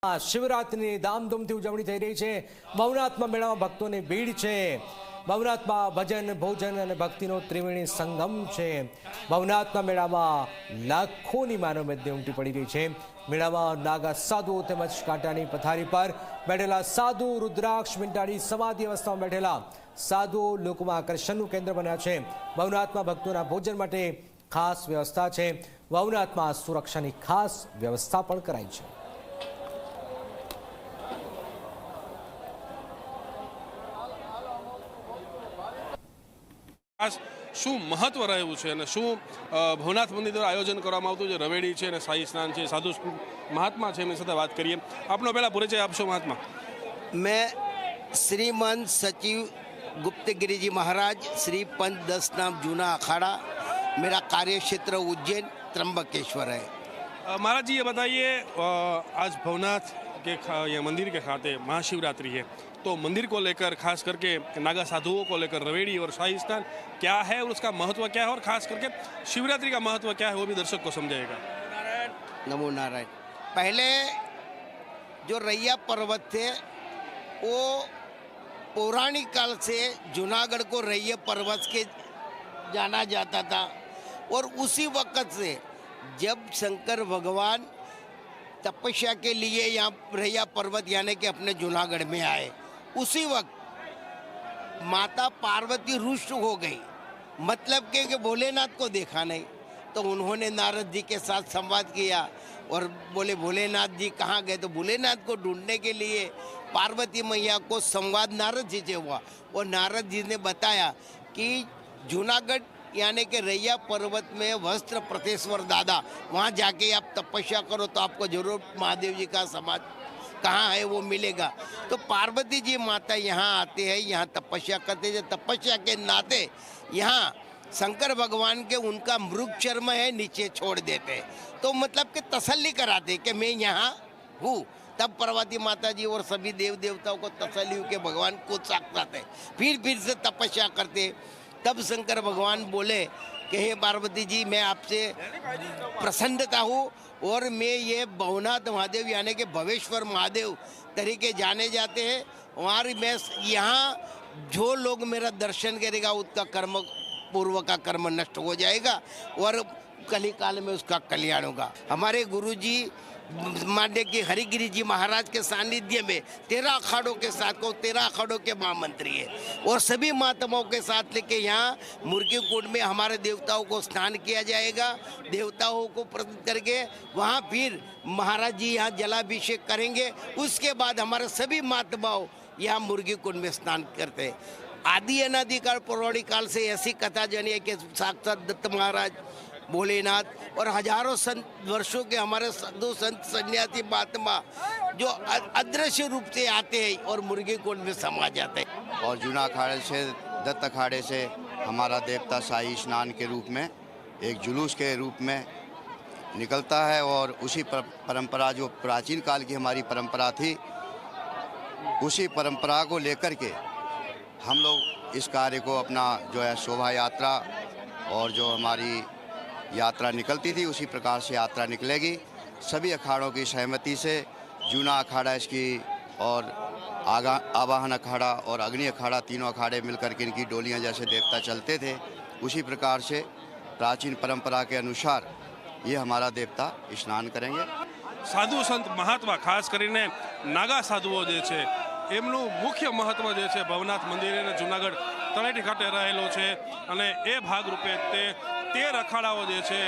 શિવરાત્રિની ધામધૂમથી ઉજવણી થઈ રહી છે। ભવનાથમાં મેળામાં ભક્તોની ભીડ છે। ભવનાથમાં ભજન ભોજન અને ભક્તિનો ત્રિવેણી સંગમ છે। ભવનાથના મેળામાં લાખોની માનવ મેદની ઉમટી પડી રહી છે। મેળામાં નાગા સાધુઓ તેમજ કાંટાની પથારી પર બેઠેલા સાધુ, રુદ્રાક્ષ વીંટાળી સમાધિ અવસ્થામાં બેઠેલા સાધુઓ લોકોમાં આકર્ષણનું કેન્દ્ર બન્યા છે। ભવનાથમાં ભક્તોના ભોજન માટે ખાસ વ્યવસ્થા છે। ભવનાથમાં સુરક્ષાની ખાસ વ્યવસ્થા પણ કરાઈ છે। શું મહત્વ રહ્યું છે અને શું ભવનાથ મંદિર દ્વારા આયોજન કરવામાં આવતું છે? રવેડી છે અને શાહી સ્નાન છે, સાધુ મહાત્મા છે, એમની સાથે વાત કરીએ। આપનો પહેલા પરિચય આપશો મહાત્મા। मैं श्रीमंत सचिव गुप्तगिरी जी महाराज श्री पंच 10 नाम जूना अखाड़ा, मेरा कार्य क्षेत्र उज्जैन त्र्यंबकेश्वर है। महाराज जी ये बताइए, आज भवनाथ के ये मंदिर के खाते महाशिवरात्रि है, तो मंदिर को लेकर खास करके नागा साधुओं को लेकर रवेड़ी और शाही स्नान क्या है और उसका महत्व क्या है, और खास करके शिवरात्रि का महत्व क्या है वो भी दर्शक को समझाएगा। नमो नारायण। पहले जो रैया पर्वत थे वो पौराणिक काल से जूनागढ़ को रैया पर्वत के जाना जाता था, और उसी वक्त से जब शंकर भगवान तपस्या के लिए यहाँ रैया पर्वत यानी कि अपने जूनागढ़ में आए, उसी वक्त माता पार्वती रुष्ट हो गई। मतलब कि भोलेनाथ को देखा नहीं, तो उन्होंने नारद जी के साथ संवाद किया और बोले भोलेनाथ जी कहाँ गए? तो भोलेनाथ को ढूंढने के लिए पार्वती मैया को संवाद नारद जी से हुआ, और नारद जी ने बताया कि जूनागढ़ यानी कि रैया पर्वत में वस्त्र प्रतेश्वर दादा, वहाँ जाके आप तपस्या करो तो आपको जरूर महादेव जी का समाज कहाँ है वो मिलेगा। तो पार्वती जी माता यहाँ आते हैं, यहाँ तपस्या करते हैं। तपस्या के नाते यहाँ शंकर भगवान के उनका मृग चर्म है नीचे छोड़ देते, तो मतलब कि तसल्ली कराते कि मैं यहाँ हूँ। तब पार्वती माता जी और सभी देव देवताओं को तसल्ली के भगवान को साक्षात है, फिर से तपस्या करते। तब शंकर भगवान बोले कि हे पार्वती जी, मैं आपसे प्रसन्नता हूँ, और मैं ये भवनाथ महादेव यानी कि भवेश्वर महादेव तरीके जाने जाते हैं, और मैं यहाँ जो लोग मेरा दर्शन करेगा उसका कर्म पूर्व का कर्म नष्ट हो जाएगा और कली काल में उसका कल्याण होगा। हमारे गुरु जी मान्य कि हरिगिरी जी महाराज के सानिध्य में 13 अखाड़ों के साथ को 13 अखाड़ों के महामंत्री है, और सभी महात्माओं के साथ लेके यहाँ मुर्गी कुंड में हमारे देवताओं को स्नान किया जाएगा। देवताओं को प्रतीत करके वहाँ फिर महाराज जी यहाँ जलाभिषेक करेंगे। उसके बाद हमारे सभी महात्माओं यहाँ मुर्गी कुंड में स्नान करते हैं। आदि अनादिकाल पौराणिक काल से ऐसी कथा जानी है कि साक्षात दत्त महाराज, भोलेनाथ और हजारों संत वर्षों के हमारे साधु संत सन्यासी महात्मा जो अदृश्य रूप से आते हैं और मुर्गी कुंड में समा जाते हैं। और जूना अखाड़े से, दत्त अखाड़े से हमारा देवता शाही स्नान के रूप में एक जुलूस के रूप में निकलता है, और उसी परंपरा जो प्राचीन काल की हमारी परंपरा थी, उसी परंपरा को लेकर के हम लोग इस कार्य को अपना जो है शोभा यात्रा, और जो हमारी यात्रा निकलती थी उसी प्रकार से यात्रा निकलेगी। सभी अखाड़ों की सहमति से जूना अखाड़ा इसकी, और आवाहन अखाड़ा और अग्नि अखाड़ा, तीनों अखाड़े मिलकर के इनकी डोलियां जैसे देवता चलते थे, उसी प्रकार से प्राचीन परंपरा के अनुसार ये हमारा देवता स्नान करेंगे। साधु संत महात्मा खास કરીને નાગા સાધુઓ જે છે એમનું મુખ્ય મહત્વ જે છે ભવનાથ મંદિર અને જૂનાગઢ તળેટી ખાતે રહેલો છે, અને એ ભાગરૂપે તે 13 અખાડાઓ જે છે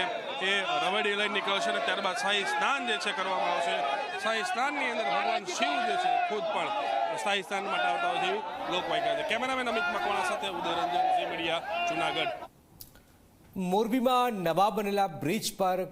એ રવેડી લઈને નીકળશે, અને ત્યારબાદ શાહી સ્નાન જે છે કરવામાં આવશે। શાહી સ્નાનની અંદર ભગવાન શિવ જે છે ખુદ પણ શાહી સ્નાન માટે આવતા હોય તેવી લોકવાયકા છે। કેમેરામેન અમિત મકવાણા સાથે ઉદય રંજન, ઝી મીડિયા, જૂનાગઢ। મોરબીમાં નવા બનેલા બ્રિજ પર